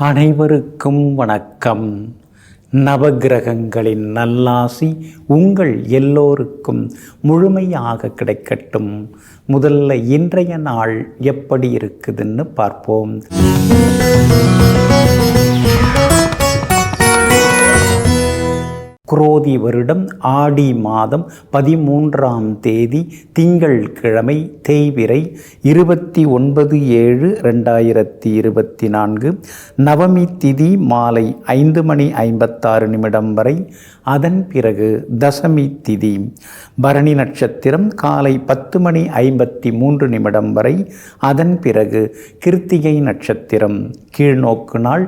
அனைவருக்கும் வணக்கம். நவகிரகங்களின் நல்லாசி உங்கள் எல்லோருக்கும் முழுமையாக கிடைக்கட்டும். முதல்ல இன்றைய நாள் எப்படி இருக்குதுன்னு பார்ப்போம். குரோதி வருடம் ஆடி மாதம் 13ஆம் தேதி திங்கள் கிழமை தேய்பிறை 29/7/2024. நவமி திதி மாலை 5:56 வரை. அதன் பிறகு தசமி திதி. பரணி நட்சத்திரம் காலை 10:53 வரை. அதன் பிறகு கிருத்திகை நட்சத்திரம். கீழ்நோக்கு நாள்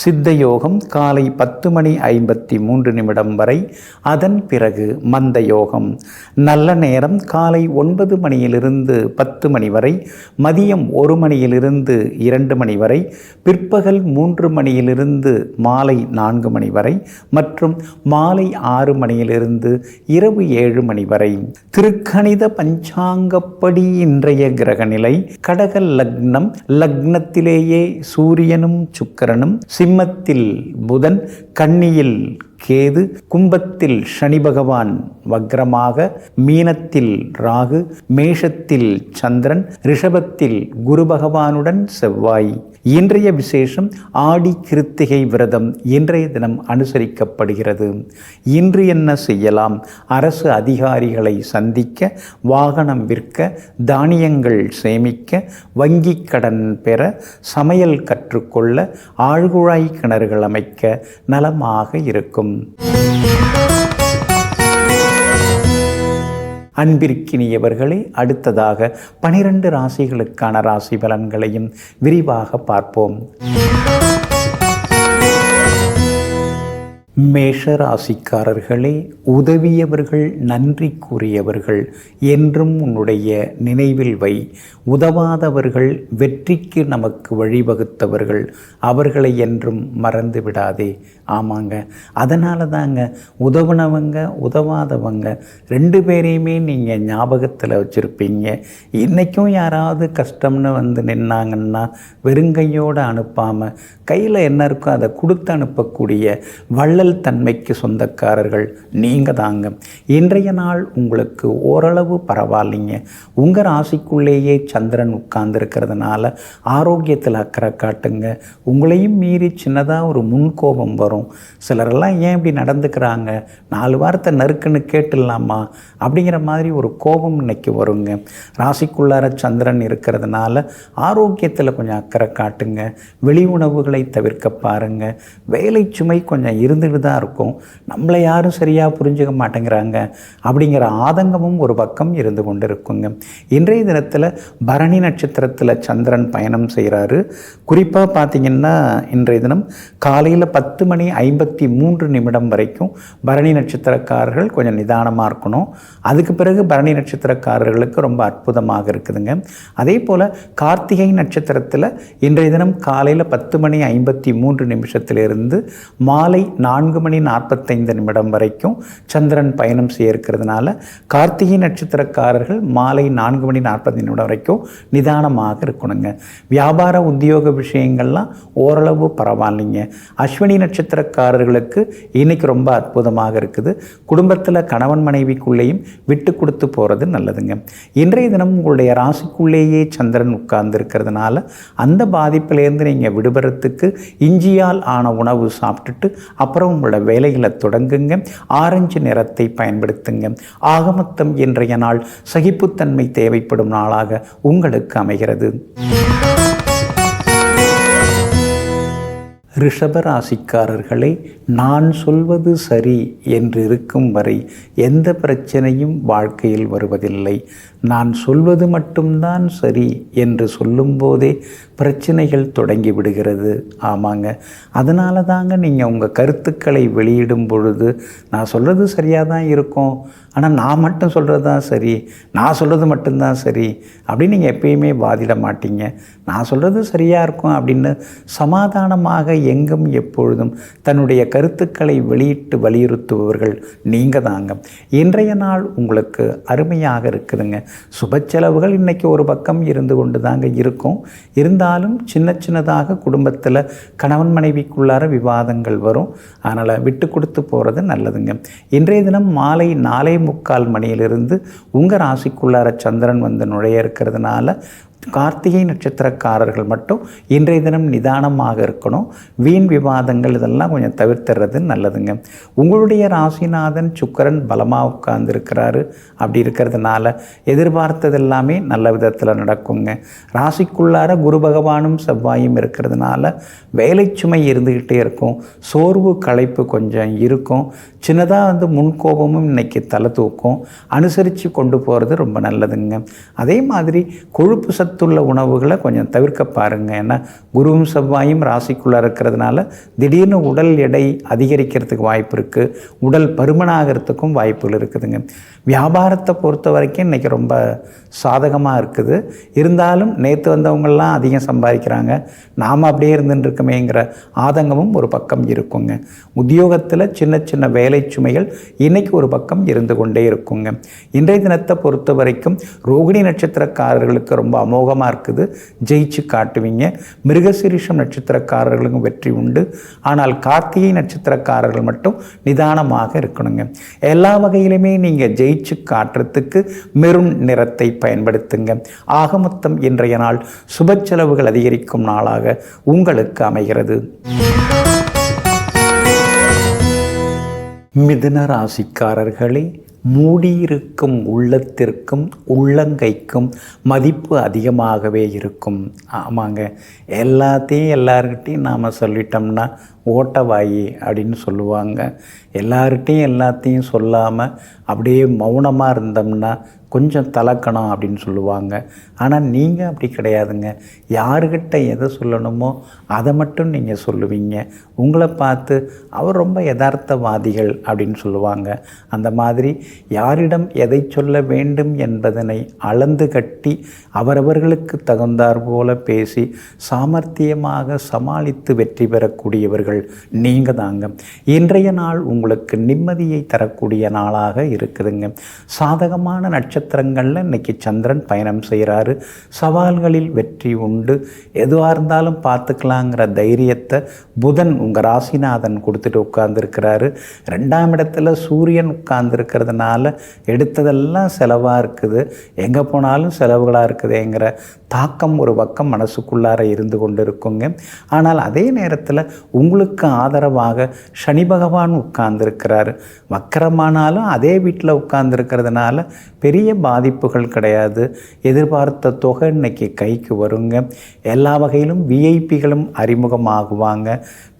சித்தயோகம் காலை 10:53 வரை. அதன் பிறகு மந்த யோகம். நல்ல நேரம் காலை 9 மணியிலிருந்து 10 மணி வரை, மதியம் 1 மணியிலிருந்து 2 மணி வரை, பிற்பகல் 3 மணியிலிருந்து மாலை 4 மணி வரை மற்றும் மாலை 6 மணியிலிருந்து இரவு 7 மணி வரை. திருக்கணித பஞ்சாங்கப்படி இன்றைய கிரகநிலை கடக லக்னம். லக்னத்திலேயே சூரியனும் சுக்கிரனும், சிம்மத்தில் புதன், கன்னியில் கேது, கும்பத்தில் சனி பகவான் வக்ரமாக, மீனத்தில் ராகு, மேஷத்தில் சந்திரன், ரிஷபத்தில் குரு பகவானுடன் செவ்வாய். இன்றைய விசேஷம் ஆடி கிருத்திகை விரதம் இன்றைய தினம் அனுசரிக்கப்படுகிறது. இன்று என்ன செய்யலாம்? அரசு அதிகாரிகளை சந்திக்க, வாகனம் விற்க, தானியங்கள் சேமிக்க, வங்கி கடன் பெற, சமையல் கற்றுக்கொள்ள, ஆழ்குழாய் கிணறுகள் அமைக்க நலமாக இருக்கும். அன்பிற்கினியவர்களே, அடுத்ததாக 12 ராசிகளுக்கான ராசி பலன்களையும் விரிவாக பார்ப்போம். மேஷ ராசிக்காரர்களே, உதவியவர்கள் நன்றி கூறியவர்கள் என்றும் உன்னுடைய நினைவில் வை. உதவாதவர்கள் வெற்றிக்கு நமக்கு வழிவகுத்தவர்கள், அவர்களை என்றும் மறந்து விடாதே. ஆமாங்க, அதனால தாங்க உதவுனவங்க உதவாதவங்க 2 பேரையுமே நீங்கள் ஞாபகத்தில் வச்சுருப்பீங்க. இன்றைக்கும் யாராவது கஷ்டம்னு வந்து நின்னாங்கன்னா வெறுங்கையோடு அனுப்பாமல் கையில் என்ன இருக்கோ அதை கொடுத்து அனுப்பக்கூடிய வள்ளல் தன்மைக்கு சொந்தக்காரர்கள் நீங்கள் தாங்க. இன்றைய நாள் உங்களுக்கு ஓரளவு பரவாயில்லைங்க. உங்கள் ராசிக்குள்ளேயே சந்திரன் உட்கார்ந்துருக்கிறதுனால ஆரோக்கியத்தில் அக்கறை காட்டுங்க. உங்களையும் மீறி சின்னதாக ஒரு முன்கோபம் வரும். சிலரெல்லாம் ஏன் இப்படி நடந்துக்கிறாங்க, 4 வாரத்தை நறுக்குன்னு கேட்டுடலாமா அப்படிங்கிற மாதிரி ஒரு கோபம் இன்னைக்கு வருங்க. ராசிக்குள்ளார சந்திரன் இருக்கிறதுனால ஆரோக்கியத்தில் கொஞ்சம் அக்கறை காட்டுங்க. வெளி உணவுகளை தவிர்க்க பாருங்கள். வேலை சுமை கொஞ்சம் இருந்துட்டு தான் இருக்கும். நம்மளை யாரும் சரியாக புரிஞ்சுக்க மாட்டேங்கிறாங்க அப்படிங்கிற ஆதங்கமும் ஒரு பக்கம் இருந்து கொண்டு இருக்குங்க. இன்றைய தினத்தில் பரணி நட்சத்திரத்தில் சந்திரன் பயணம் செய்கிறாரு. குறிப்பாக பார்த்திங்கன்னா இன்றைய தினம் காலையில் 10:53 வரைக்கும் பரணி நட்சத்திரக்காரர்கள் கொஞ்சம் நிதானமாக இருக்கணும். அதுக்கு பிறகு பரணி நட்சத்திரக்காரர்களுக்கு ரொம்ப அற்புதமாக இருக்குதுங்க. அதே போல் கார்த்திகை நட்சத்திரத்தில் இன்றைய தினம் காலையில் 10:53 மாலை 4:45 வரைக்கும் சந்திரன் பயணம் செய்ய இருக்கிறதுனால கார்த்திகை நட்சத்திரக்காரர்கள் மாலை 4:40 வரைக்கும் நிதானமாக இருக்கணுங்க. வியாபார உத்தியோக விஷயங்கள்லாம் ஓரளவு பரவாயில்லைங்க. அஸ்வினி நட்சத்திரக்காரர்களுக்கு இன்னைக்கு ரொம்ப அற்புதமாக இருக்குது. குடும்பத்தில் கணவன் மனைவிக்குள்ளேயும் விட்டு கொடுத்து போகிறது நல்லதுங்க. இன்றைய தினம் உங்களுடைய ராசிக்குள்ளேயே சந்திரன் உட்கார்ந்து இருக்கிறதுனால அந்த பாதிப்பிலேருந்து நீங்கள் விடுபடுறதுக்கு இஞ்சியால் ஆன உணவு சாப்பிட்டுட்டு அப்புறம் உங்களோட வேலைகளை தொடங்குங்க. ஆரஞ்சு நிறத்தை பயன்படுத்துங்க. ஆகமொத்தம் இன்றைய நாள் சகிப்புத்தன்மை தேவைப்படும் நாளாக உங்களுக்கு அமைகிறது. ரிஷபராசிக்காரர்களே, நான் சொல்வது சரி என்று இருக்கும் வரை எந்த பிரச்சனையும் வாழ்க்கையில் வருவதில்லை. நான் சொல்வது மட்டும்தான் சரி என்று சொல்லும்போதே பிரச்சனைகள் தொடங்கி விடுகிறது. ஆமாங்க, அதனால தாங்க நீங்கள் உங்கள் கருத்துக்களை வெளியிடும் பொழுது நான் சொல்கிறது சரியாக தான் இருக்கும், ஆனால் நான் மட்டும் சொல்கிறது தான் சரி, நான் சொல்கிறது மட்டும்தான் சரி அப்படின்னு நீங்கள் எப்பயுமே வாதிட மாட்டீங்க. நான் சொல்கிறது சரியாக இருக்கும் அப்படின்னு சமாதானமாக எங்கும் எப்பொழுதும் தன்னுடைய கருத்துக்களை வெளியிட்டு வலியுறுத்துபவர்கள் நீங்கள் தாங்க. இன்றைய நாள் உங்களுக்கு அருமையாக இருக்குதுங்க. சுப செலவுகள் இன்றைக்கி ஒரு பக்கம் இருந்து கொண்டு தாங்க இருக்கும். இருந்தாலும் சின்னதாக குடும்பத்தில் கணவன் மனைவிக்குள்ளார விவாதங்கள் வரும். அதனால் விட்டு கொடுத்து போகிறது நல்லதுங்க. இன்றைய தினம் மாலை 4:45 மணியிலிருந்து உங்கள் ராசிக்குள்ளார சந்திரன் வந்து நுழைய இருக்கிறதுனால கார்த்திகை நட்சத்திரக்காரர்கள் மட்டும் இன்றைய தினம் நிதானமாக இருக்கணும். வீண் விவாதங்கள் இதெல்லாம் கொஞ்சம் தவிர்த்துறது நல்லதுங்க. உங்களுடைய ராசிநாதன் சுக்கிரன் பலமாக உட்கார்ந்துருக்கிறாரு. அப்படி இருக்கிறதுனால எதிர்பார்த்தது எல்லாமே நல்ல விதத்தில் நடக்குங்க. ராசிக்குள்ளார குரு பகவானும் செவ்வாயும் இருக்கிறதுனால வேலை சுமை இருந்துக்கிட்டே இருக்கும். சோர்வு களைப்பு கொஞ்சம் இருக்கும். சின்னதாக வந்து முன்கோபமும் இன்றைக்கி தலை தூக்கும். அனுசரித்து கொண்டு போகிறது ரொம்ப நல்லதுங்க. அதே மாதிரி கொழுப்பு சத்துள்ள உணவுகளை கொஞ்சம் தவிர்க்க பாருங்கள். ஏன்னா குருவும் செவ்வாயும் ராசிக்குள்ளே இருக்கிறதுனால திடீர்னு உடல் எடை அதிகரிக்கிறதுக்கு வாய்ப்பு இருக்குது. உடல் பருமனாகிறதுக்கும் வாய்ப்புகள் இருக்குதுங்க. வியாபாரத்தை பொறுத்த வரைக்கும் இன்றைக்கி ரொம்ப சாதகமாக இருக்குது. இருந்தாலும் நேற்று வந்தவங்கள்லாம் அதிகம் சம்பாதிக்கிறாங்க, நாம் அப்படியே இருந்துட்டுருக்கமேங்கிற ஆதங்கமும் ஒரு பக்கம் இருக்குங்க. உத்தியோகத்தில் சின்ன வேலை சுமைகள் இன்றைக்கி ஒரு பக்கம் இருந்து கொண்டே இருக்குங்க. இன்றைய தினத்தை பொறுத்த வரைக்கும் ரோகிணி நட்சத்திரக்காரர்களுக்கு ரொம்ப அமோகமாக இருக்குது. ஜெயிச்சு காட்டுவீங்க. மிருகசீரிஷம் நட்சத்திரக்காரர்களுக்கும் வெற்றி உண்டு. ஆனால் கார்த்திகை நட்சத்திரக்காரர்கள் மட்டும் நிதானமாக இருக்கணுங்க. எல்லா வகையிலுமே நீங்கள் ஜெயிச்சு காட்டுறதுக்கு மெரூன் நிறத்தை பயன்படுத்துங்க. ஆக மொத்தம் இன்றைய நாள் சுப செலவுகள் அதிகரிக்கும் நாளாக உங்களுக்கு அமைகிறது. மிதுன ராசிக்காரர்களே, மூடியிருக்கும் உள்ளத்திற்கும் உள்ளங்கைக்கும் மதிப்பு அதிகமாகவே இருக்கும். ஆமாங்க, எல்லாத்தையும் எல்லார்கிட்டையும் நாம் சொல்லிட்டோம்னா ஓட்டவாயி அப்படின்னு சொல்லுவாங்க. எல்லார்கிட்டையும் எல்லாத்தையும் சொல்லாமல் அப்படியே மௌனமாக இருந்தோம்னா கொஞ்சம் தலக்கணும் அப்படின்னு சொல்லுவாங்க. ஆனால் நீங்கள் அப்படி கிடையாதுங்க. யாருக்கிட்ட எதை சொல்லணுமோ அதை மட்டும் நீங்கள் சொல்லுவீங்க. உங்களை பார்த்து அவர் ரொம்ப யதார்த்தவாதிகள் அப்படின்னு சொல்லுவாங்க. அந்த மாதிரி யாரிடம் எதை சொல்ல வேண்டும் என்பதனை அளந்து கட்டி அவரவர்களுக்கு தகுந்தாற் போல பேசி சாமர்த்தியமாக சமாளித்து வெற்றி பெறக்கூடியவர்கள் நீங்கள் தாங்க. இன்றைய நாள் உங்களுக்கு நிம்மதியை தரக்கூடிய நாளாக இருக்குதுங்க. சாதகமான நட்சத்திரங்களில் இன்றைக்கி சந்திரன் பயணம் செய்கிறாரு. சவால்களில் வெற்றி உண்டு. எதுவாக இருந்தாலும் பார்த்துக்கலாங்கிற தைரியத்தை புதன் உங்கள் ராசிநாதன் கொடுத்துட்டு உட்கார்ந்துருக்கிறாரு. 2ஆம் இடத்துல சூரியன் உட்கார்ந்துருக்கிறதுனால எடுத்ததெல்லாம் செலவாக இருக்குது, எங்கே போனாலும் செலவுகளாக இருக்குதுங்கிற தாக்கம் ஒரு பக்கம் மனசுக்குள்ளார இருந்து கொண்டு இருக்குங்க. ஆனால் அதே நேரத்தில் உங்களுக்கு ஆதரவாக சனி பகவான் உட்கார்ந்துருக்கிறாரு. வக்கரமானாலும் அதே வீட்டில் உட்கார்ந்துருக்கிறதுனால பெரிய பாதிப்புகள் கிடையாது. எதிர்பார்த்த தொகை இன்னைக்கு கைக்கு வருங்க. எல்லா வகையிலும் விஐபிகளும் அறிமுகமாகுவாங்க.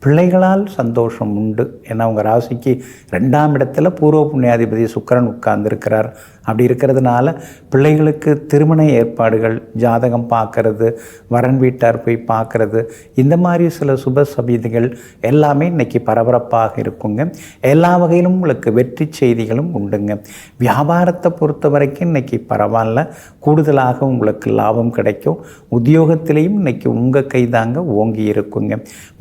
பிள்ளைகளால் சந்தோஷம் உண்டு. ஏன்னா உங்கள் ராசிக்கு 2ஆம் இடத்துல பூர்வ புண்ணியாதிபதி சுக்கிரன் உட்கார்ந்துருக்கிறார். அப்படி இருக்கிறதுனால பிள்ளைகளுக்கு திருமண ஏற்பாடுகள், ஜாதகம் பார்க்கறது, வரன் வீட்டார் போய் பார்க்கறது, இந்த மாதிரி சில சுப சபீதிகள் எல்லாமே இன்றைக்கி பரபரப்பாக இருக்குங்க. எல்லா வகையிலும் உங்களுக்கு வெற்றி செய்திகளும் உண்டுங்க. வியாபாரத்தை பொறுத்த வரைக்கும் இன்றைக்கி பரவாயில்ல, கூடுதலாக உங்களுக்கு லாபம் கிடைக்கும். உத்தியோகத்திலையும் இன்றைக்கி உங்கள் கைதாங்க ஓங்கி இருக்குங்க.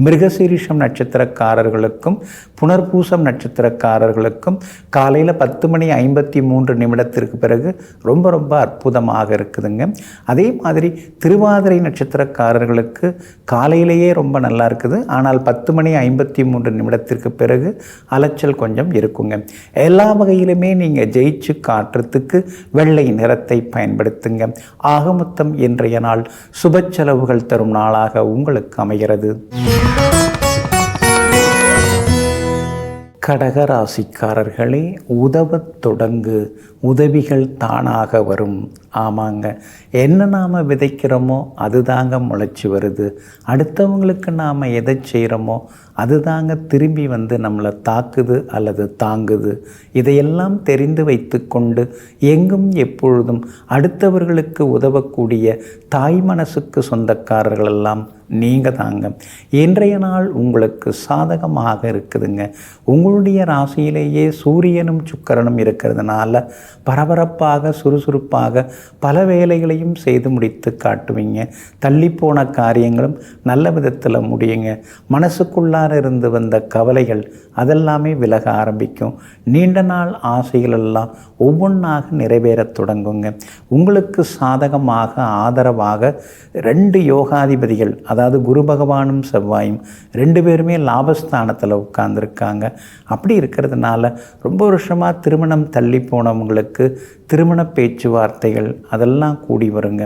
மிருகசீரிஷம் நட்சத்திரக்காரர்களுக்கும் புனர்பூசம் நட்சத்திரக்காரர்களுக்கும் காலையில் 10:53 பிறகு ரொம்ப ரொம்ப அற்புதமாக இருக்குதுங்க. அதே மாதிரி திருவாதிரை நட்சத்திரக்காரர்களுக்கு காலையிலேயே ரொம்ப நல்லா இருக்குது. ஆனால் 10:53 பிறகு அலைச்சல் கொஞ்சம் இருக்குங்க. எல்லா வகையிலுமே நீங்கள் ஜெயிச்சு காட்டுறதுக்கு வெள்ளை நிறத்தை பயன்படுத்துங்க. ஆக மொத்தம் இன்றைய நாள் சுப செலவுகள் தரும் நாளாக உங்களுக்கு அமைகிறது. கடகராசிக்காரர்களே, உதவத் தொடங்கு, உதவிகள் தானாக வரும். ஆமாங்க, என்ன நாம் விதைக்கிறோமோ அதுதாங்க முளைச்சி வருது. அடுத்தவங்களுக்கு நாம் எதை செய்கிறோமோ அதுதாங்க திரும்பி வந்து நம்மளை தாக்குது அல்லது தாங்குது. இதையெல்லாம் தெரிந்து வைத்து கொண்டு எங்கும் எப்பொழுதும் அடுத்தவர்களுக்கு உதவக்கூடிய தாய் மனசுக்கு சொந்தக்காரர்களெல்லாம் நீங்கள் தாங்க. இன்றைய நாள் உங்களுக்கு சாதகமாக இருக்குதுங்க. உங்களுடைய ராசியிலேயே சூரியனும் சுக்கிரனும் இருக்கிறதுனால பரபரப்பாக சுறுசுறுப்பாக பல வேலைகளையும் செய்து முடித்து காட்டுவீங்க. தள்ளிப்போன காரியங்களும் நல்ல விதத்தில் முடியுங்க. மனசுக்குள்ளார இருந்து வந்த கவலைகள் அதெல்லாமே விலக ஆரம்பிக்கும். நீண்ட நாள் ஆசைகள் எல்லாம் ஒவ்வொன்றாக நிறைவேறத் தொடங்குங்க. உங்களுக்கு சாதகமாக ஆதரவாக 2 யோகாதிபதிகள், அதாவது குரு பகவானும் செவ்வாயும் 2 பேருமே லாபஸ்தானத்தில் உட்கார்ந்துருக்காங்க. அப்படி இருக்கிறதுனால ரொம்ப வருஷமாக திருமணம் தள்ளி போனவங்களுக்கு திருமண பேச்சுவார்த்தைகள் அதெல்லாம் கூடி வருங்க.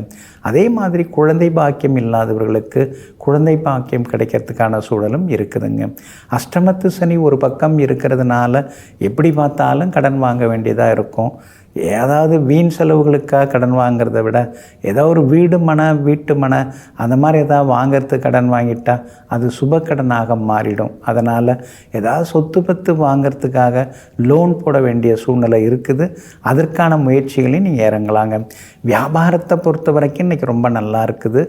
அதே மாதிரி குழந்தை பாக்கியம் இல்லாதவர்களுக்கு குழந்தை பாக்கியம் கிடைக்கிறதுக்கான சூழலும் இருக்குதுங்க. அஷ்டமத்து சனி ஒரு பக்கம் இருக்கிறதுனால எப்படி பார்த்தாலும் கடன் வாங்க வேண்டியதாக இருக்கும். ஏதாவது வீண் செலவுகளுக்காக கடன் வாங்கிறத விட ஏதோ ஒரு வீட்டு மனை அந்த மாதிரி ஏதாவது வாங்கிறதுக்கு கடன் வாங்கிட்டா அது சுப கடனாக மாறிடும். அதனால் ஏதாவது சொத்து பத்து வாங்கிறதுக்காக லோன் போட வேண்டிய சூழ்நிலை இருக்குது. அதற்கான முயற்சிகளையும் நீங்கள் இறங்கலாங்க. வியாபாரத்தை பொறுத்த வரைக்கும் இன்றைக்கி ரொம்ப நல்லா இருக்குது.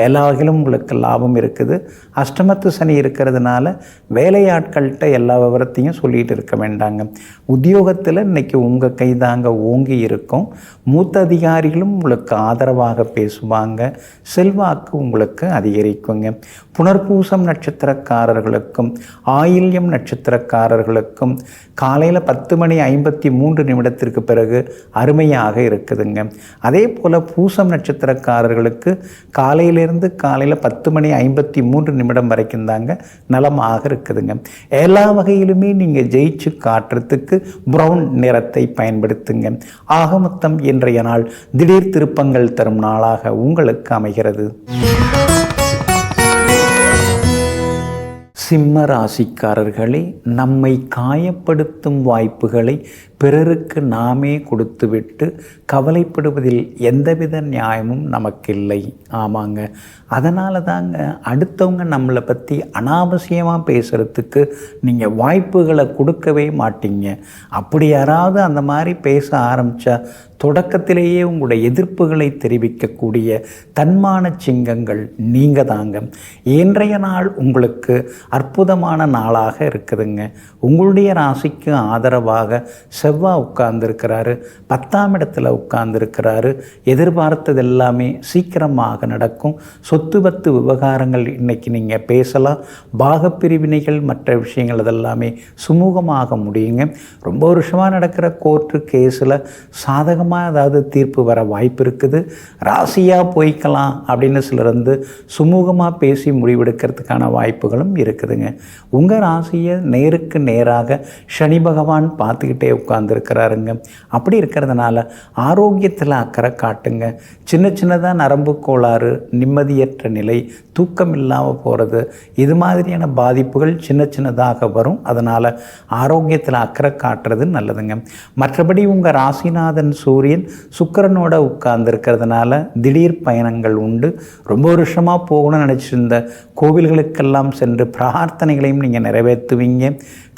எல்லா வகையிலும் உங்களுக்கு லாபம் இருக்குது. அஷ்டமத்து சனி இருக்கிறதுனால வேலையாட்கள்கிட்ட எல்லா விவரத்தையும் சொல்லிகிட்டு இருக்க வேண்டாங்க. உத்தியோகத்தில் இன்றைக்கி உங்கள் கைதாங்க ஓங்கி இருக்கும். மூத்த அதிகாரிகளும் உங்களுக்கு ஆதரவாக பேசுவாங்க. செல்வாக்கு உங்களுக்கு அதிகரிக்குங்க. புனர்பூசம் நட்சத்திரக்காரர்களுக்கும் ஆயில்யம் நட்சத்திரக்காரர்களுக்கும் காலையில் 10:53 பிறகு அருமையாக இருக்குதுங்க. அதே போல் பூசம் நட்சத்திரக்காரர்களுக்கு காலையிலேருந்து காலையில் 10:53 வரைக்கும் தாங்க நலமாக இருக்குதுங்க. எல்லா வகையிலுமே நீங்கள் ஜெயிச்சு காட்டுறதுக்கு ப்ரௌன் நிறத்தை பயன்படுத்துங்க. ஆக மொத்தம் இன்றைய நாள் திடீர் திருப்பங்கள் தரும் நாளாக உங்களுக்கு அமைகிறது. சிம்ம ராசிக்காரர்களே, நம்மை காயப்படுத்தும் வாய்ப்புகளை பிறருக்கு நாமே கொடுத்துவிட்டு கவலைப்படுவதில் எந்தவித நியாயமும் நமக்கில்லை. ஆமாங்க, அதனால தாங்க அடுத்தவங்க நம்மளை பற்றி அனாவசியமாக பேசுகிறதுக்கு நீங்கள் வாய்ப்புகளை கொடுக்கவே மாட்டீங்க. அப்படி யாராவது அந்த மாதிரி பேச ஆரம்பித்தா தொடக்கத்திலேயே உங்களுடைய எதிர்ப்புகளை தெரிவிக்கக்கூடிய தன்மான சிங்கங்கள் நீங்கள் தாங்க. இன்றைய நாள் உங்களுக்கு அற்புதமான நாளாக இருக்குதுங்க. உங்களுடைய ராசிக்கு ஆதரவாக செவ்வாய் உட்கார்ந்துருக்கிறாரு. 10ஆம் இடத்துல உட்கார்ந்துருக்கிறாரு. எதிர்பார்த்தது எல்லாமே சீக்கிரமாக நடக்கும். சொத்து பத்து விவகாரங்கள் இன்றைக்கி நீங்கள் பேசலாம். பாகப்பிரிவினைகள் மற்ற விஷயங்கள் அதெல்லாமே சுமூகமாக முடியுங்க. ரொம்ப வருஷமாக நடக்கிற கோர்ட்டு கேஸில் சாதகமாக ஏதாவது தீர்ப்பு வர வாய்ப்பு இருக்குது. ராசியாக போய்க்கலாம் அப்படின்னு சிலர் வந்து சுமூகமாக பேசி முடிவெடுக்கிறதுக்கான வாய்ப்புகளும் இருக்குதுங்க. உங்கள் ராசியை நேருக்கு நேராக சனி பகவான் பார்த்துக்கிட்டே உட்கார்ந்துருக்கிறாருங்க. அப்படி இருக்கிறதுனால ஆரோக்கியத்தில் அக்கறை காட்டுங்க. சின்னதாக நரம்பு கோளாறு, நிம்மதியற்ற நிலை, தூக்கம் இல்லாமல் போகிறது, இது மாதிரியான பாதிப்புகள் சின்னதாக வரும். அதனால் ஆரோக்கியத்தில் அக்கறை காட்டுறது நல்லதுங்க. மற்றபடி உங்கள் ராசிநாதன் சூரியன் சுக்கிரனோட உட்கார்ந்துருக்கிறதுனால திடீர் பயணங்கள் உண்டு. ரொம்ப வருஷமாக போகணும்னு நினச்சிருந்த கோவில்களுக்கெல்லாம் சென்று பிரார்த்தனைகளையும் நீங்கள் நிறைவேற்றுவீங்க.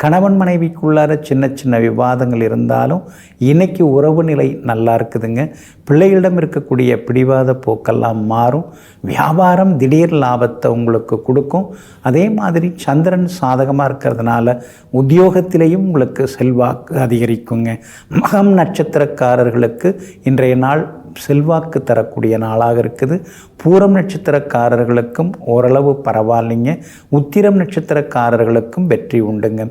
கணவன் மனைவிக்குள்ளார சின்ன விவாதங்கள் இருந்தாலும் இன்னைக்கு உறவு நிலை நல்லா இருக்குதுங்க. பிள்ளைகளிடம் இருக்கக்கூடிய பிடிவாத போக்கெல்லாம் மாறும். வியாபாரம் திடீர் லாபத்தை உங்களுக்கு கொடுக்கும். அதே மாதிரி சந்திரன் சாதகமாக இருக்கிறதுனால உத்தியோகத்திலேயும் உங்களுக்கு செல்வாக்கு அதிகரிக்குங்க. மகம் நட்சத்திரக்காரர்களுக்கு இன்றைய நாள் செல்வாக்கு தரக்கூடிய நாளாக இருக்குது. பூரம் நட்சத்திரக்காரர்களுக்கும் ஓரளவு பரவாயில்லைங்க. உத்திரம் நட்சத்திரக்காரர்களுக்கும் வெற்றி உண்டுங்க.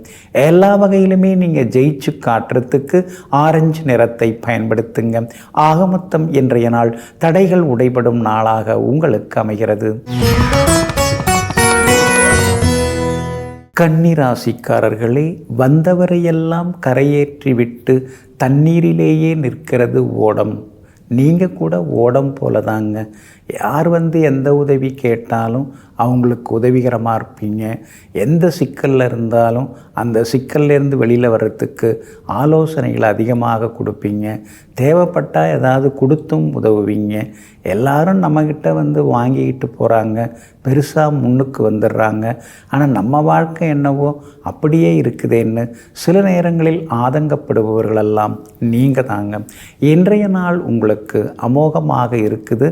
எல்லா வகையிலுமே நீங்கள் ஜெயிச்சு காட்டுறதுக்கு ஆரஞ்சு நிறத்தை பயன்படுத்துங்க. ஆக மொத்தம் இன்றைய நாள் தடைகள் உடைபடும் நாளாக உங்களுக்கு அமைகிறது. கன்னிராசிக்காரர்களே, வந்தவரையெல்லாம் கரையேற்றிவிட்டு தண்ணீரிலேயே நிற்கிறது ஓடம். நீங்கள் கூட ஓடம் போல தாங்க. யார் வந்து எந்த உதவி கேட்டாலும் அவங்களுக்கு உதவிகரமாக இருப்பீங்க. எந்த சிக்கலில் இருந்தாலும் அந்த சிக்கல்லேருந்து வெளியில் வர்றதுக்கு ஆலோசனைகளை அதிகமாக கொடுப்பீங்க. தேவைப்பட்டால் ஏதாவது கொடுத்தும் உதவுவீங்க. எல்லாரும் நம்மக்கிட்ட வந்து வாங்கிக்கிட்டு போகிறாங்க, பெருசாக முன்னுக்கு வந்துடுறாங்க. ஆனால் நம்ம வாழ்க்கை என்னவோ அப்படியே இருக்குதேன்னு சில நேரங்களில் ஆதங்கப்படுபவர்களெல்லாம் நீங்கள் தாங்க. இன்றைய நாள் உங்களுக்கு அமோகமாக இருக்குது.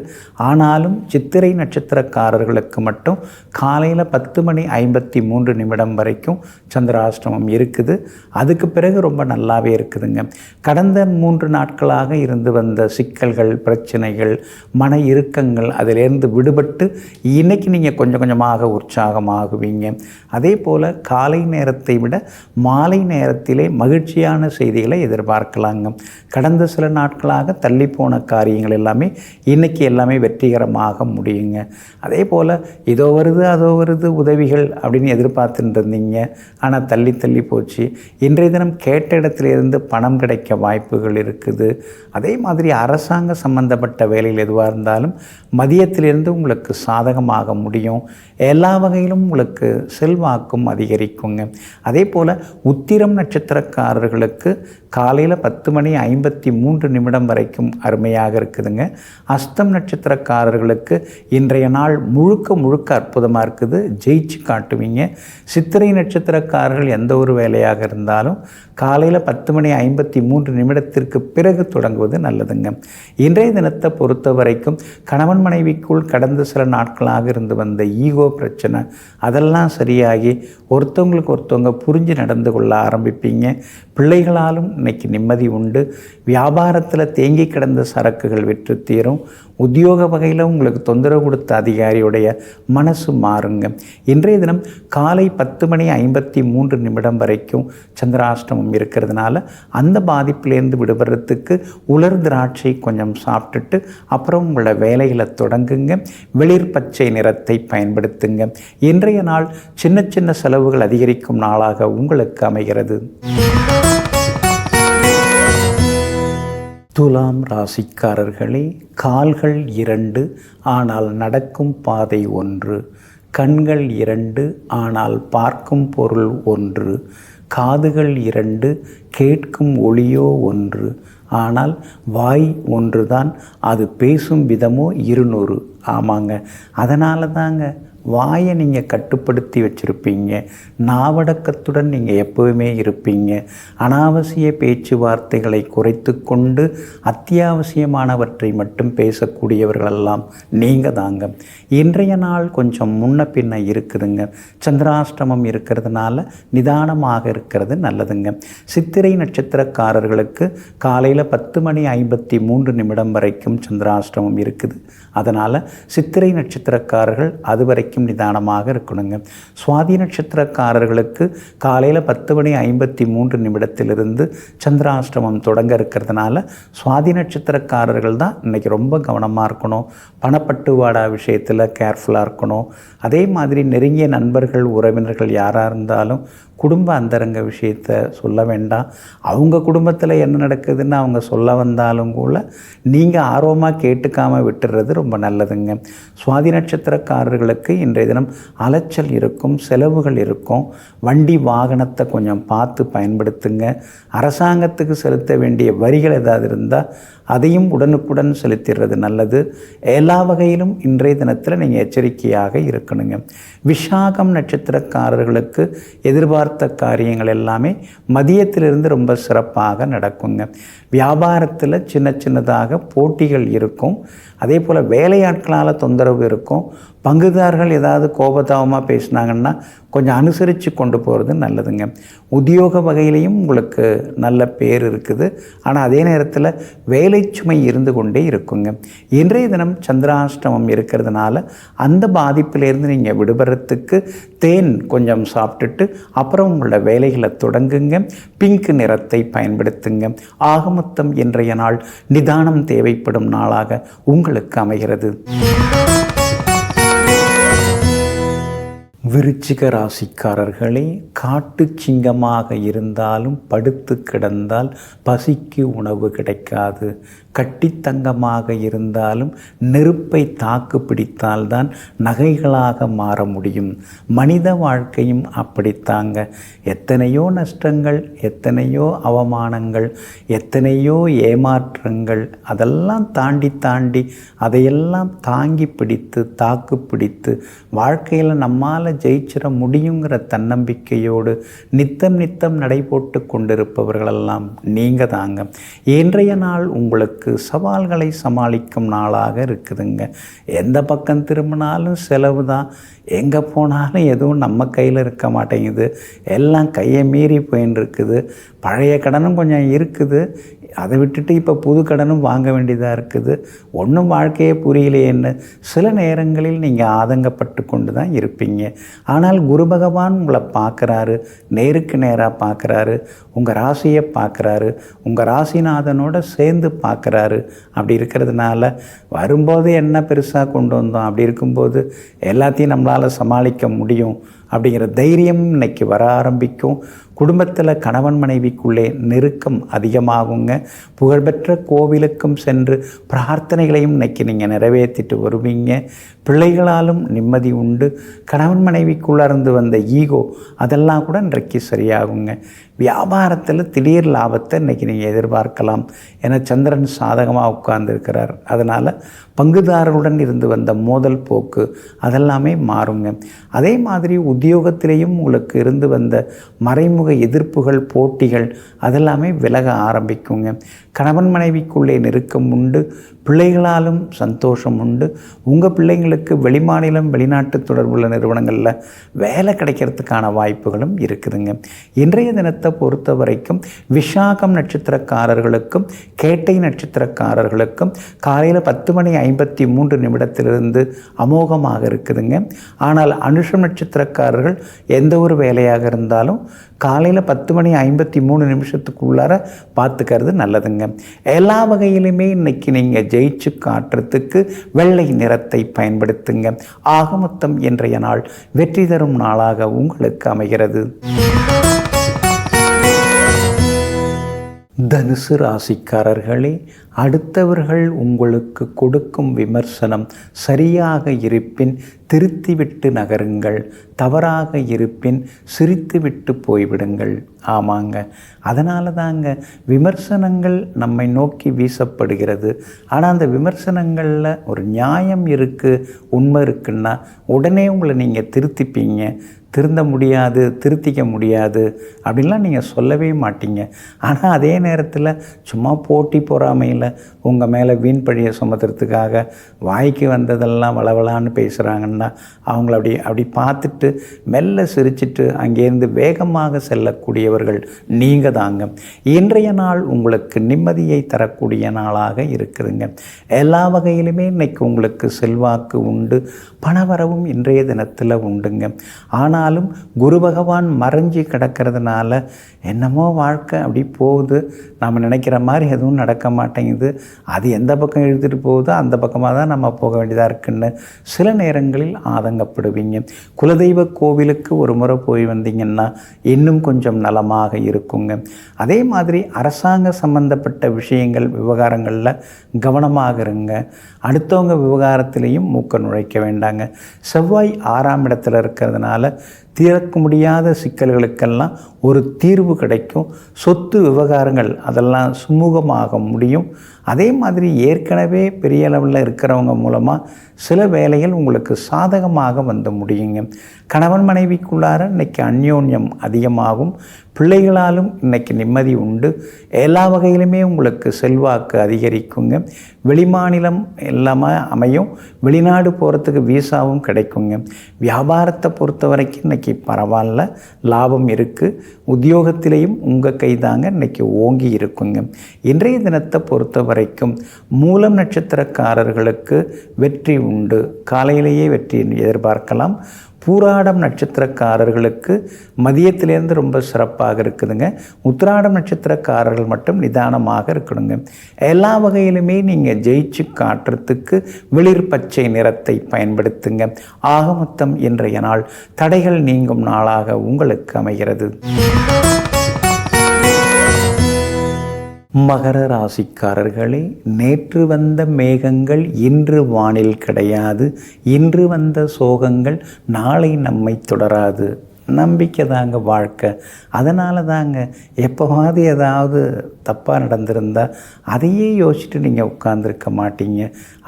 ஆனாலும் சித்திரை நட்சத்திரக்காரர்களுக்கு மட்டும் காலையில் 10:53 வரைக்கும் சந்திராஷ்டமம் இருக்குது. அதுக்கு பிறகு ரொம்ப நல்லாவே இருக்குதுங்க. கடந்த 3 நாட்களாக இருந்து வந்த சிக்கல்கள், பிரச்சனைகள், மன இறுக்கங்கள் அதிலேருந்து விடுபட்டு இன்றைக்கி நீங்கள் கொஞ்சம் கொஞ்சமாக உற்சாகமாகுவீங்க. அதே போல் காலை நேரத்தை விட மாலை நேரத்திலே மகிழ்ச்சியான செய்திகளை எதிர்பார்க்கலாங்க. கடந்த சில நாட்களாக தள்ளிப்போன காரியங்கள் எல்லாமே இன்றைக்கி எல்லாமே வெற்றிகரமாக முடியுங்க. அதே போல் இதோ வருது அதோ வருது உதவிகள் அப்படின்னு எதிர்பார்த்துட்டு இருந்தீங்க. ஆனால் தள்ளி தள்ளி போச்சு. இன்றைய தினம் கேட்ட இடத்துலேருந்து பணம் கிடைக்க வாய்ப்புகள் இருக்குது. அதே மாதிரி அரசாங்க சம்பந்தப்பட்ட வேலையில் எதுவாக இருந்தாலும் மதியத்திலிருந்து உங்களுக்கு சாதகமாக முடியும். எல்லா வகையிலும் உங்களுக்கு செல்வாக்கும் அதிகரிக்குங்க. அதே போல் உத்திரம் நட்சத்திரக்காரர்களுக்கு காலையில் 10:53 வரைக்கும் அருமையாக இருக்குதுங்க. அஸ்தம் நட்சத்திரக்காரர்களுக்கு இன்றைய நாள் முழுக்க அற்புதமாக இருக்குது. ஜெயிச்சு காட்டுவீங்க. சித்திரை நட்சத்திரக்காரர்கள் எந்த ஒரு வேலையாக இருந்தாலும் காலையில் 10:53 பிறகு தொடங்குவது நல்லதுங்க. இன்றைய தினத்தை பொறுத்த வரைக்கும் கணவன் மனைவிக்குள் கடந்த சில நாட்களாக இருந்து வந்த ஈகோ பிரச்சனை அதெல்லாம் சரியாகி ஒருத்தவங்களுக்கு ஒருத்தவங்க புரிஞ்சு நடந்து கொள்ள ஆரம்பிப்பீங்க. பிள்ளைகளாலும் இன்னைக்கு நிம்மதி உண்டு. வியாபாரத்தில் தேங்கி கிடந்த சரக்குகள் விற்று தீரும். உத்தியோக வகையில் உங்களுக்கு தொந்தரவு கொடுத்த அதிகாரியுடைய மனசு மாறுங்க. இன்றைய தினம் காலை 10:53 வரைக்கும் சந்திராஷ்டமம் இருக்கிறதுனால அந்த பாதிப்பிலேருந்து விடுபடுறதுக்கு உலர் திராட்சை கொஞ்சம் சாப்பிட்டுட்டு அப்புறம் உங்களோட வேலைகளை தொடங்குங்க. வெளிர் பச்சை நிறத்தை பயன்படுத்துங்க. இன்றைய நாள் சின்ன சின்ன செலவுகள் அதிகரிக்கும் நாளாக உங்களுக்கு அமைகிறது. துலாம் ராசிக்காரர்களே, கால்கள் 2 ஆனால் நடக்கும் பாதை 1, கண்கள் 2 ஆனால் பார்க்கும் பொருள் 1, காதுகள் 2 கேட்கும் ஒளியோ 1, ஆனால் வாய் 1 தான், அது பேசும் விதமோ 200. ஆமாங்க, அதனால தாங்க வாயை நீங்கள் கட்டுப்படுத்தி வச்சுருப்பீங்க. நாவடக்கத்துடன் நீங்கள் எப்போவுமே இருப்பீங்க. அனாவசிய பேச்சுவார்த்தைகளை குறைத்து கொண்டு அத்தியாவசியமானவற்றை மட்டும் பேசக்கூடியவர்களெல்லாம் நீங்கள் தாங்க. இன்றைய நாள் கொஞ்சம் முன்ன பின்ன இருக்குதுங்க. சந்திராஷ்டமம் இருக்கிறதுனால நிதானமாக இருக்கிறது நல்லதுங்க. சித்திரை நட்சத்திரக்காரர்களுக்கு காலையில் 10:53 வரைக்கும் சந்திராஷ்டமம் இருக்குது. அதனால் சித்திரை நட்சத்திரக்காரர்கள் அது வரைக்கும் நிதானமாக இருக்கணுங்க. சுவாதி நட்சத்திரக்காரர்களுக்கு காலையில் 10:53 சந்திராஷ்டமம் தொடங்க இருக்கிறதுனால சுவாதி நட்சத்திரக்காரர்கள் தான் இன்றைக்கி ரொம்ப கவனமாக இருக்கணும். பணப்பட்டுவாடா விஷயத்தில் கேர்ஃபுல்லாக இருக்கணும். அதே மாதிரி நெருங்கிய நண்பர்கள், உறவினர்கள் யாராக இருந்தாலும் குடும்ப அந்தரங்க விஷயத்தை சொல்ல வேண்டாம். அவங்க குடும்பத்தில் என்ன நடக்குதுன்னு அவங்க சொல்ல வந்தாலும் கூட நீங்கள் ஆர்வமாக கேட்டுக்காமல் விட்டுறது ரொம்ப நல்லதுங்க. சுவாதி நட்சத்திரக்காரர்களுக்கு இன்றைய தினம் அலைச்சல் இருக்கும், செலவுகள் இருக்கும். வண்டி வாகனத்தை கொஞ்சம் பார்த்து பயன்படுத்துங்க. அரசாங்கத்துக்கு செலுத்த வேண்டிய வரிகள் ஏதாவது இருந்தால் அதையும் உடனுக்குடன் செலுத்திடுறது நல்லது. எல்லா வகையிலும் இன்றைய தினத்தில் நீங்கள் எச்சரிக்கையாக இருக்கணுங்க. விஷாகம் நட்சத்திரக்காரர்களுக்கு எதிர்பார்த்த காரியங்கள் எல்லாமே மதியத்திலிருந்து ரொம்ப சிறப்பாக நடக்குங்க. வியாபாரத்தில் சின்ன சின்னதாக போட்டிகள் இருக்கும். அதே போல் வேலையாட்களால் தொந்தரவு இருக்கும். பங்குதாரர்கள் ஏதாவது கோபதாபமாக பேசினாங்கன்னா கொஞ்சம் அனுசரித்து கொண்டு போகிறது நல்லதுங்க. உத்தியோக வகையிலையும் உங்களுக்கு நல்ல பேர் இருக்குது. ஆனால் அதே நேரத்தில் வேலை சுமை இருந்து கொண்டே இருக்குங்க. இன்றைய தினம் சந்திராஷ்டமம் இருக்கிறதுனால அந்த பாதிப்பிலேருந்து நீங்கள் விடுபடுறதுக்கு தேன் கொஞ்சம் சாப்பிட்டுட்டு அப்புறம் உங்களோட வேலைகளை தொடங்குங்க. பிங்க் நிறத்தை பயன்படுத்துங்க. ஆகமொத்தம் இன்றைய நாள் நிதானம் தேவைப்படும் நாளாக உங்களுக்கு அமைகிறது. விருச்சிக ராசிக்காரர்களே, காட்டு சிங்கமாக இருந்தாலும் படுத்து கிடந்தால் பசிக்கு உணவு கிடைக்காது. கட்டித்தங்கமாக இருந்தாலும் நெருப்பை தாக்கு பிடித்தால்தான் நகைகளாக மாற முடியும். மனித வாழ்க்கையும் அப்படித்தாங்க. எத்தனையோ நஷ்டங்கள், எத்தனையோ அவமானங்கள், எத்தனையோ ஏமாற்றங்கள், அதெல்லாம் தாண்டி அதையெல்லாம் தாங்கி பிடித்து தாக்கு பிடித்து வாழ்க்கையில் நம்மால் ஜெயிச்சிட முடியுங்கிற தன்னம்பிக்கையோடு நித்தம் நடைபோட்டு கொண்டிருப்பவர்களெல்லாம் நீங்கள் தாங்க. இன்றைய நாள் உங்களுக்கு சவால்களை சமாளிக்கும் நாளாக இருக்குதுங்க. எந்த பக்கம் திரும்பினாலும் செலவு தான். எங்கே போனாலும் எதுவும் நம்ம கையில் இருக்க மாட்டேங்குது. எல்லாம் கையை மீறி போயின்னு இருக்குது. பழைய கடனும் கொஞ்சம் இருக்குது, அதை விட்டுட்டு இப்போ புது கடனும் வாங்க வேண்டியதாக இருக்குது. ஒன்றும் வாழ்க்கையே புரியலையேன்னு சில நேரங்களில் நீங்கள் ஆதங்கப்பட்டு கொண்டு தான் இருப்பீங்க. ஆனால் குரு பகவான் உங்களை பார்க்குறாரு, நேருக்கு நேராக பார்க்குறாரு, உங்கள் ராசியை பார்க்குறாரு, உங்கள் ராசிநாதனோட சேர்ந்து பார்க்குறாரு. அப்படி இருக்கிறதுனால வரும்போது என்ன பெருசாக கொண்டு வந்தோம், அப்படி இருக்கும்போது எல்லாத்தையும் நம்மளால் சமாளிக்க முடியும் அப்படிங்கிற தைரியம் இன்னைக்கு வர ஆரம்பிக்கும். குடும்பத்தில் கணவன் மனைவிக்குள்ளே நெருக்கம் அதிகமாகுங்க. புகழ்பெற்ற கோவிலுக்கும் சென்று பிரார்த்தனைகளையும் இன்னைக்கு நீங்கள் நிறைவேற்றிட்டு வருவீங்க. பிள்ளைகளாலும் நிம்மதி உண்டு. கணவன் மனைவிக்குள்ளேருந்து வந்த ஈகோ அதெல்லாம் கூட இன்றைக்கு சரியாகுங்க. வியாபாரத்தில் திடீர் லாபத்தை இன்றைக்கி நீங்கள் எதிர்பார்க்கலாம். ஏன்னா சந்திரன் சாதகமாக உட்கார்ந்துருக்கிறார். அதனால் பங்குதாரருடன் இருந்து வந்த மோதல் போக்கு அதெல்லாமே மாறுங்க. அதே மாதிரி உத்தியோகத்திலேயும் உங்களுக்கு இருந்து வந்த மறைமுக எதிர்ப்புகள், போட்டிகள் அதெல்லாமே விலக ஆரம்பிக்குங்க. கணவன் மனைவிக்குள்ளே நெருக்கம் உண்டு. பிள்ளைகளாலும் சந்தோஷம் உண்டு. உங்கள் பிள்ளைங்களுக்கு வெளிமாநிலம், வெளிநாட்டு தொடர்புள்ள நிறுவனங்களில் வேலை கிடைக்கிறதுக்கான வாய்ப்புகளும் இருக்குதுங்க. இன்றைய தினத்தை பொறுத்த வரைக்கும் விஷாகம் நட்சத்திரக்காரர்களுக்கும் கேட்டை நட்சத்திரக்காரர்களுக்கும் காலையில் 10:53 அமோகமாக இருக்குதுங்க. ஆனால் அனுஷம் நட்சத்திரக்காரர்கள் எந்த ஒரு வேலையாக இருந்தாலும் காலையில் 10:53 பார்த்துக்கிறது நல்லதுங்க. எல்லா வகையிலுமே இன்னைக்கு நீங்கள் ஜெயிச்சு காட்டுறதுக்கு வெள்ளை நிறத்தை பயன்படுத்துங்க. ஆக மொத்தம் இன்றைய நாள் வெற்றி தரும் நாளாக உங்களுக்கு அமைகிறது. தனுசு ராசிக்காரர்களே, அடுத்தவர்கள் உங்களுக்கு கொடுக்கும் விமர்சனம் சரியாக இருப்பின் திருத்திவிட்டு நகருங்கள், தவறாக இருப்பின் சிரித்துவிட்டு போய்விடுங்கள். ஆமாங்க, அதனால தாங்க விமர்சனங்கள் நம்மை நோக்கி வீசப்படுகிறது. ஆனால் அந்த விமர்சனங்களில் ஒரு நியாயம் இருக்குது, உண்மை இருக்குன்னா உடனே உங்களை நீங்கள் திருத்திப்பீங்க. திருந்த முடியாது, திருத்திக்க முடியாது அப்படின்லாம் நீங்கள் சொல்லவே மாட்டீங்க. ஆனால் அதே நேரத்தில் சும்மா போட்டி பொறாமையில் உங்கள் மேலே வீண் பழியை சுமத்துறதுக்காக வாய்க்கு வந்ததெல்லாம் வளவலான்னு பேசுகிறாங்கன்னா அவங்கள அப்படி பார்த்துட்டு மெல்ல சிரிச்சிட்டு அங்கேருந்து வேகமாக செல்லக்கூடியவர்கள் நீங்கள் தாங்க. இன்றைய நாள் உங்களுக்கு நிம்மதியை தரக்கூடிய நாளாக இருக்குதுங்க. எல்லா வகையிலுமே இன்றைக்கி உங்களுக்கு செல்வாக்கு உண்டு. பணவரவும் இன்றைய தினத்தில் உண்டுங்க. ஆனாலும் குரு பகவான் மறைஞ்சி கிடக்கிறதுனால என்னமோ வாழ்க்கை அப்படி போகுது, நம்ம நினைக்கிற மாதிரி எதுவும் நடக்க மாட்டேங்குது, அது எந்த பக்கம் இழுத்துட்டு போகுதோ அந்த பக்கமாக தான் நம்ம போக வேண்டியதாக இருக்குன்னு சில நேரங்களில் ஆதங்கப்படுவீங்க. குலதெய்வ கோவிலுக்கு ஒரு முறை போய் வந்தீங்கன்னா இன்னும் கொஞ்சம் நலமாக இருக்குங்க. அதே மாதிரி அரசாங்க சம்பந்தப்பட்ட விஷயங்கள், விவகாரங்களில் கவனமாக இருங்க. அடுத்தவங்க விவகாரத்திலையும் மூக்க நுழைக்க வேண்டாங்க. செவ்வாய் 6ஆம் இடத்துல இருக்கிறதுனால தீர்க்க முடியாத சிக்கல்களுக்கெல்லாம் ஒரு தீர்வு கிடைக்கும். சொத்து விவகாரங்கள் அதெல்லாம் சுமூகமாக முடியும். அதே மாதிரி ஏற்கனவே பெரிய அளவில் இருக்கிறவங்க மூலமாக சில வேலைகள் உங்களுக்கு சாதகமாக வந்து முடியுங்க. கணவன் மனைவிக்குள்ளார இன்றைக்கி அந்யோன்யம் அதிகமாகும். பிள்ளைகளாலும் இன்றைக்கி நிம்மதி உண்டு. எல்லா வகையிலுமே உங்களுக்கு செல்வாக்கு அதிகரிக்குங்க. வெளிமாநிலம் எல்லாமே அமையும். வெளிநாடு போகிறதுக்கு வீசாவும் கிடைக்குங்க. வியாபாரத்தை பொறுத்த வரைக்கும் இன்றைக்கி பரவாயில்ல, லாபம் இருக்குது. உத்தியோகத்திலையும் உங்கள் கைதாங்க இன்றைக்கி ஓங்கி இருக்குங்க. இன்றைய தினத்தை பொறுத்த வரைக்கும் மூலம் நட்சத்திரக்காரர்களுக்கு வெற்றி உண்டு. காலையிலேயே வெற்றி எதிர்பார்க்கலாம். பூராடம் நட்சத்திரக்காரர்களுக்கு மதியத்திலேருந்து ரொம்ப சிறப்பாக இருக்குதுங்க. உத்திராடம் நட்சத்திரக்காரர்கள் மட்டும் நிதானமாக இருக்கணுங்க. எல்லா வகையிலுமே நீங்கள் ஜெயிச்சு காட்டுறதுக்கு வெளிர் பச்சை நிறத்தை பயன்படுத்துங்க. ஆக மொத்தம் இன்றைய நாள் தடைகள் நீங்கும் நாளாக உங்களுக்கு அமைகிறது. மகர ராசிக்காரர்களே, நேற்று வந்த மேகங்கள் இன்று வானில் கிடையாது. இன்று வந்த சோகங்கள் நாளை நம்மை தொடராது. நம்பிக்கை தாங்க வாழ்க்கை. அதனால தாங்க எப்போவாது ஏதாவது தப்பாக நடந்திருந்தால் அதையே யோசிச்சுட்டு நீங்கள் உட்கார்ந்துருக்க மாட்டீங்க.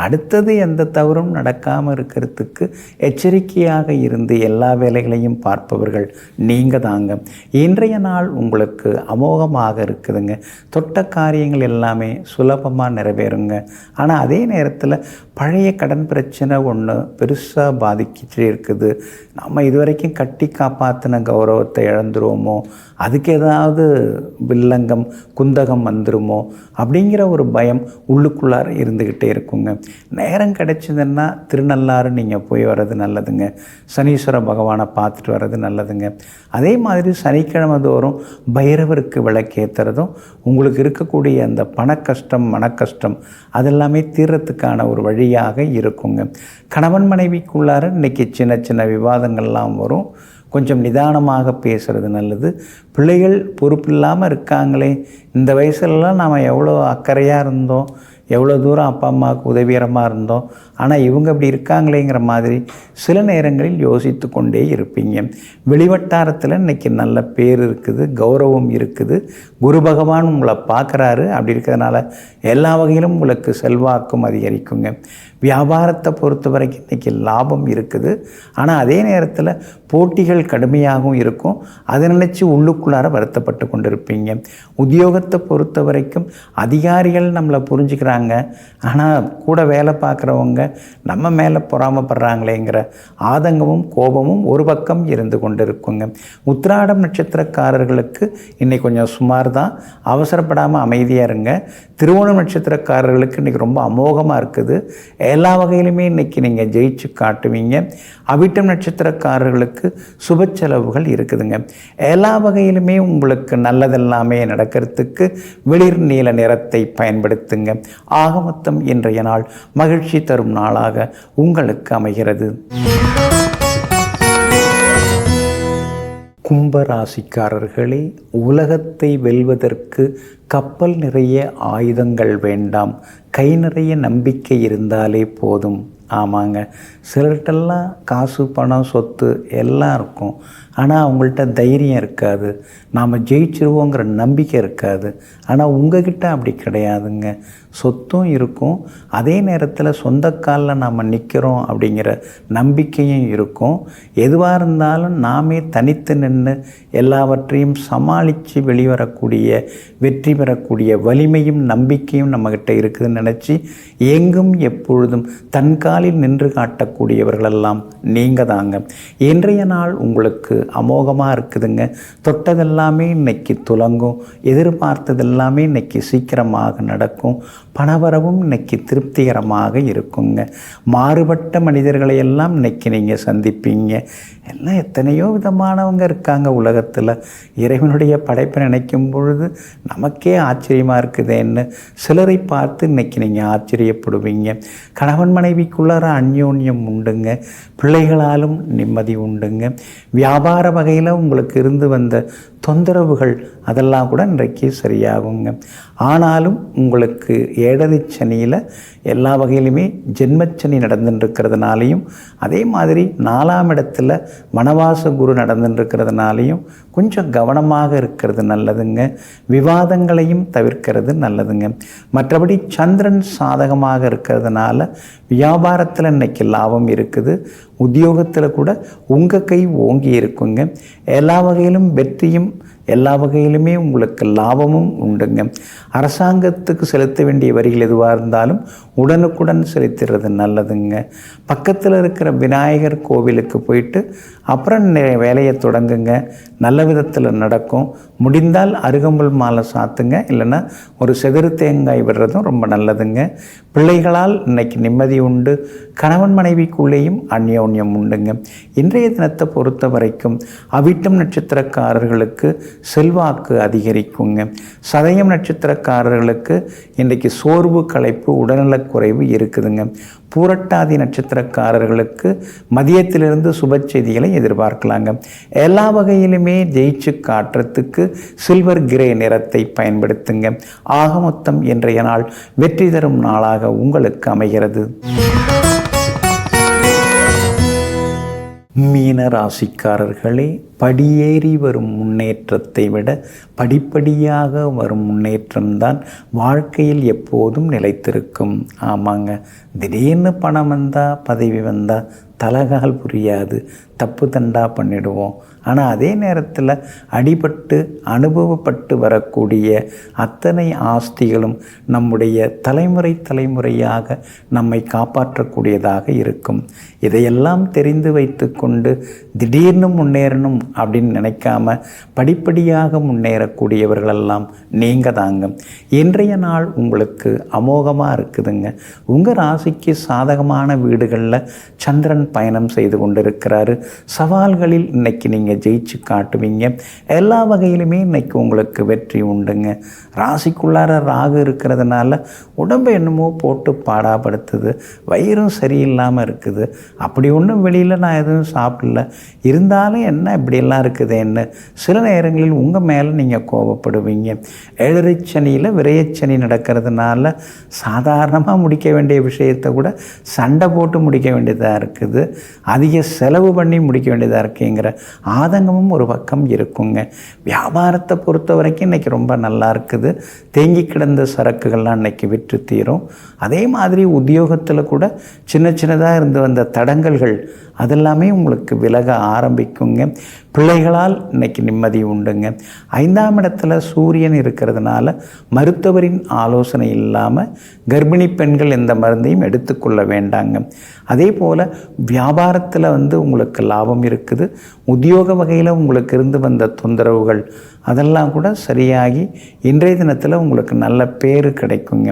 அடுத்தது எந்த தவறும் நடக்காமல் இருக்கிறதுக்கு எச்சரிக்கையாக இருந்து எல்லா வேலைகளையும் பார்ப்பவர்கள் நீங்கள் தாங்க. இன்றைய நாள் உங்களுக்கு அமோகமாக இருக்குதுங்க. தொட்ட காரியங்கள் எல்லாமே சுலபமாக நிறைவேறுங்க. ஆனால் அதே நேரத்தில் பழைய கடன் பிரச்சனை ஒன்று பெருசாக பாதிக்கிட்டே இருக்குது. நம்ம இதுவரைக்கும் கட்டி காப்பாற்றின கௌரவத்தை இழந்துருவோமோ, அதுக்கு ஏதாவது வில்லங்கம் குந்தகம் வந்துருமோ அப்படிங்கிற ஒரு பயம் உள்ளுக்குள்ளார இருந்துக்கிட்டே இருக்குங்க. நேரம் கிடைச்சதுன்னா திருநள்ளாறு நீங்கள் போய் வர்றது நல்லதுங்க. சனீஸ்வர பகவானை பார்த்துட்டு வர்றது நல்லதுங்க. அதே மாதிரி சனிக்கிழமை தோறும் பைரவருக்கு விளக்கேற்றுறதும் உங்களுக்கு இருக்கக்கூடிய அந்த பண கஷ்டம் மன கஷ்டம் அதெல்லாமே தீர்றதுக்கான ஒரு வழியாக இருக்குங்க. கணவன் மனைவிக்குள்ளார இன்றைக்கி சின்ன சின்ன விவாதங்கள்லாம் வரும். கொஞ்சம் நிதானமாக பேசுகிறது நல்லது. பிள்ளைகள் பொறுப்பில்லாமல் இருக்காங்களே, இந்த வயசுலலாம் நாம் எவ்வளோ அக்கறையாக இருந்தோம், எவ்வளோ தூரம் அப்பா அம்மாவுக்கு உதவிகரமாக இருந்தோம், ஆனால் இவங்க இப்படி இருக்காங்களேங்கிற மாதிரி சில நேரங்களில் யோசித்து கொண்டே இருப்பீங்க. வெளிவட்டாரத்தில் இன்றைக்கி நல்ல பேர் இருக்குது, கௌரவம் இருக்குது. குரு பகவான் உங்களை பார்க்குறாரு. அப்படி இருக்கிறதுனால எல்லா வகையிலும் உங்களுக்கு செல்வாக்கும் அதிகரிக்குங்க. வியாபாரத்தை பொறுத்த வரைக்கும் இன்றைக்கி லாபம் இருக்குது. ஆனால் அதே நேரத்தில் போட்டிகள் கடுமையாகவும் இருக்கும். அதை நினச்சி உள்ளுக்குள்ளார வருத்தப்பட்டு கொண்டு இருப்பீங்க. உத்தியோகத்தை பொறுத்த வரைக்கும் அதிகாரிகள் நம்மளை புரிஞ்சுக்கிறாங்க, ஆனால் கூட வேலை பார்க்குறவங்க நம்ம மேலே பொறாமப்படுறாங்களேங்கிற ஆதங்கமும் கோபமும் ஒரு பக்கம் இருந்து கொண்டு இருக்குங்க. உத்திராடம் நட்சத்திரக்காரர்களுக்கு இன்றைக்கி கொஞ்சம் சுமார் தான். அவசரப்படாமல் அமைதியாக இருங்க. திருவோணம் நட்சத்திரக்காரர்களுக்கு இன்றைக்கி ரொம்ப அமோகமாக இருக்குது. எல்லா வகையிலுமே இன்றைக்கி நீங்கள் ஜெயிச்சு காட்டுவீங்க. அவிட்டம் நட்சத்திரக்காரர்களுக்கு சுப செலவுகள் இருக்குதுங்க. எல்லா வகையிலுமே உங்களுக்கு நல்லதெல்லாமே நடக்கிறதுக்கு வெளிர் நீல நிறத்தை பயன்படுத்துங்க. ஆக மொத்தம் இன்றைய நாள் மகிழ்ச்சி தரும் நாளாக உங்களுக்கு அமைகிறது. கும்பராசிக்காரர்களே, உலகத்தை வெல்வதற்கு கப்பல் நிறைய ஆயுதங்கள் வேண்டாம், கை நிறைய நம்பிக்கை இருந்தாலே போதும். ஆமாங்க, சிலர்கிட்டெல்லாம் காசு பணம் சொத்து எல்லாம் இருக்கும், ஆனால் அவங்கள்ட்ட தைரியம் இருக்காது, நாம் ஜெயிச்சிருவோங்கிற நம்பிக்கை இருக்காது. ஆனால் உங்ககிட்ட அப்படி கிடையாதுங்க. சொத்தும் இருக்கும், அதே நேரத்தில் சொந்த காலில் நாம் நிற்கிறோம் அப்படிங்கிற நம்பிக்கையும் இருக்கும். எதுவாக இருந்தாலும் நாமே தனித்து நின்று எல்லாவற்றையும் சமாளித்து வெளிவரக்கூடிய வெற்றி பெறக்கூடிய வலிமையும் நம்பிக்கையும் நம்மக்கிட்ட இருக்குதுன்னு நினச்சி எங்கும் எப்பொழுதும் தன் காலில் நின்று காட்டக்கூடியவர்களெல்லாம் நீங்கள் தாங்க. இன்றைய நாள் உங்களுக்கு அமோகமாக இருக்குதுங்க. தொட்டதெல்லாமே இன்னைக்கு துலங்கும், எதிர்பார்த்ததெல்லாமே இன்னைக்கு சீக்கிரமாக நடக்கும். பணவரவும் இன்னைக்கு திருப்திகரமாக இருக்குங்க. மாறுபட்ட மனிதர்களை எல்லாம் இன்னைக்கு நீங்கள் சந்திப்பீங்க. எல்லாம் எத்தனையோ விதமானவங்க இருக்காங்க உலகத்தில். இறைவனுடைய படைப்பை நினைக்கும் பொழுது நமக்கே ஆச்சரியமாக இருக்குதுன்னு சிலரை பார்த்து இன்னைக்கு நீங்கள் ஆச்சரியப்படுவீங்க. கணவன் மனைவிக்குள்ளார அந்யோன்யம் உண்டுங்க. பிள்ளைகளாலும் நிம்மதி உண்டுங்க. வியாபார வகையில் உங்களுக்கு இருந்து வந்த தொந்தரவுகள் அதெல்லாம் கூட இன்றைக்கு சரியாகுங்க. ஆனாலும் உங்களுக்கு ஏழரை சனியில் எல்லா வகையிலுமே ஜென்மச்சனி நடந்துட்டுருக்கிறதுனாலையும், அதே மாதிரி 4ஆம் இடத்துல வனவாச குரு நடந்துட்டுருக்கிறதுனாலையும் கொஞ்சம் கவனமாக இருக்கிறது நல்லதுங்க. விவாதங்களையும் தவிர்க்கிறது நல்லதுங்க. மற்றபடி சந்திரன் சாதகமாக இருக்கிறதுனால வியாபாரத்தில் இன்னைக்கு லாபம் இருக்குது. உத்தியோகத்தில் கூட உங்கள் கை ஓங்கி இருக்குங்க. எல்லா வகையிலும் வெற்றியும் எல்லா வகையிலுமே உங்களுக்கு லாபமும் உண்டுங்க. அரசாங்கத்துக்கு செலுத்த வேண்டிய வரிகள் எதுவாக இருந்தாலும் உடனுக்குடன் செலுத்துறது நல்லதுங்க. பக்கத்தில் இருக்கிற விநாயகர் கோவிலுக்கு போயிட்டு அப்புறம் வேலையை தொடங்குங்க. நல்ல விதத்தில் நடக்கும். முடிந்தால் அருகம்புல் மாலை சாத்துங்க, இல்லைன்னா ஒரு செதிரு தேங்காய் விடுறதும் ரொம்ப நல்லதுங்க. பிள்ளைகளால் இன்னைக்கு நிம்மதி உண்டு. கணவன் மனைவிக்குள்ளேயும் அந்யோன்யம் உண்டுங்க. இன்றைய தினத்தை பொறுத்த வரைக்கும் அவிட்டம் நட்சத்திரக்காரர்களுக்கு செல்வாக்கு அதிகரிக்குங்க. சதயம் நட்சத்திரக்காரர்களுக்கு இன்றைக்கு சோர்வு, களைப்பு, உடல்நலக்குறைவு இருக்குதுங்க. பூரட்டாதி நட்சத்திரக்காரர்களுக்கு மதியத்திலிருந்து சுப செய்திகளை எதிர்பார்க்கலாங்க. எல்லா வகையிலுமே ஜெயிச்சு காட்டுறதுக்கு சில்வர் கிரே நிறத்தை பயன்படுத்துங்க. ஆக மொத்தம் இன்றைய நாள் வெற்றி தரும் நாளாக உங்களுக்கு அமைகிறது. மீன ராசிக்காரர்களே, படியேறி வரும் முன்னேற்றத்தை விட படிப்படியாக வரும் முன்னேற்றம்தான் வாழ்க்கையில் எப்போதும் நிலைத்திருக்கும். ஆமாங்க, திடீர்னு பணம் வந்தால், பதவி வந்தால் தலகால் புரியாது, தப்பு தண்டா பண்ணிடுவோம். ஆனால் அதே நேரத்தில் அடிபட்டு அனுபவப்பட்டு வரக்கூடிய அத்தனை ஆஸ்திகளும் நம்முடைய தலைமுறையாக நம்மை காப்பாற்றக்கூடியதாக இருக்கும். இதையெல்லாம் தெரிந்து வைத்து கொண்டு திடீர்னு முன்னேறணும் அப்படின்னு நினைக்காம படிப்படியாக முன்னேறக்கூடியவர்களெல்லாம் நீங்கள் தாங்க. இன்றைய நாள் உங்களுக்கு அமோகமாக இருக்குதுங்க. உங்கள் ராசிக்கு சாதகமான வீடுகளில் சந்திரன் பயணம் செய்து கொண்டிருக்கிறாரு. சவால்களில் இன்னைக்கு நீங்கள் ஜெயிச்சு காட்டுவீங்க. எல்லா வகையிலுமே இன்னைக்கு உங்களுக்கு வெற்றி உண்டுங்க. ராசிக்குள்ளார ராகு இருக்கிறதுனால உடம்பு என்னமோ போட்டு பாடாப்படுத்துது, வயிறும் சரியில்லாமல் இருக்குது. அப்படி ஒன்றும் வெளியில் நான் எதுவும் சாப்பிடல, இருந்தாலும் என்ன இப்படியெல்லாம் இருக்குதுன்னு சில நேரங்களில் உங்கள் மேலே நீங்கள் கோபப்படுவீங்க. ஏழரை சனியில் விரயச்சனி நடக்கிறதுனால சாதாரணமாக முடிக்க வேண்டிய விஷயத்தை கூட சண்டை போட்டு முடிக்க வேண்டியதாக இருக்குது. அதிக செலவு பண்ணி முடிக்க வேண்டியதாக இருக்குங்கிற ஆதங்கமும் ஒரு பக்கம் இருக்குங்க. வியாபாரத்தை பொறுத்த வரைக்கும் இன்றைக்கி ரொம்ப நல்லா இருக்குது. தேங்கி கிடந்த சரக்குகள்லாம் இன்றைக்கி விற்று தீரும். அதே மாதிரி உத்தியோகத்தில் கூட சின்னதாக இருந்து வந்த தடங்கல்கள் அதெல்லாமே உங்களுக்கு விலக ஆரம்பிக்குங்க. பிள்ளைகளால் இன்றைக்கி நிம்மதி உண்டுங்க. 5ஆம் இடத்துல சூரியன் இருக்கிறதுனால மருத்துவரின் ஆலோசனை இல்லாமல் கர்ப்பிணி பெண்கள் எந்த மருந்தையும் எடுத்துக்கொள்ள வேண்டாங்க. அதே போல் வியாபாரத்தில் உங்களுக்கு லாபம் இருக்குது. உத்தியோக வகையில் உங்களுக்கு இருந்து வந்த தொந்தரவுகள் அதெல்லாம் கூட சரியாகி இன்றைய தினத்தில் உங்களுக்கு நல்ல பேர் கிடைக்குங்க.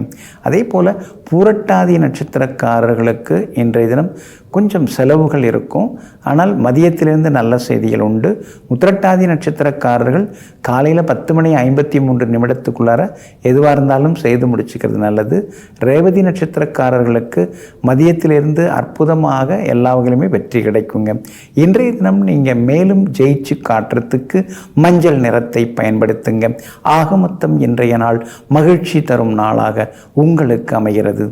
அதே போல் பூரட்டாதி நட்சத்திரக்காரர்களுக்கு இன்றைய தினம் கொஞ்சம் செலவுகள் இருக்கும். ஆனால் மதியத்திலிருந்து நல்ல செய்திகள் உண்டு. உத்திரட்டாதி நட்சத்திரக்காரர்கள் காலையில் 10:53 எதுவாக இருந்தாலும் செய்து முடிச்சுக்கிறது நல்லது. ரேவதி நட்சத்திரக்காரர்களுக்கு மதியத்திலிருந்து அற்புதமாக எல்லா வகையிலுமே வெற்றி கிடைக்குங்க. இன்றைய தினம் நீங்கள் மேலும் ஜெயிச்சு காட்டுறதுக்கு மஞ்சள் நிறத்தை பயன்படுத்துங்க. ஆக மொத்தம் இன்றைய நாள் மகிழ்ச்சி தரும் நாளாக உங்களுக்கு அமைகிறது.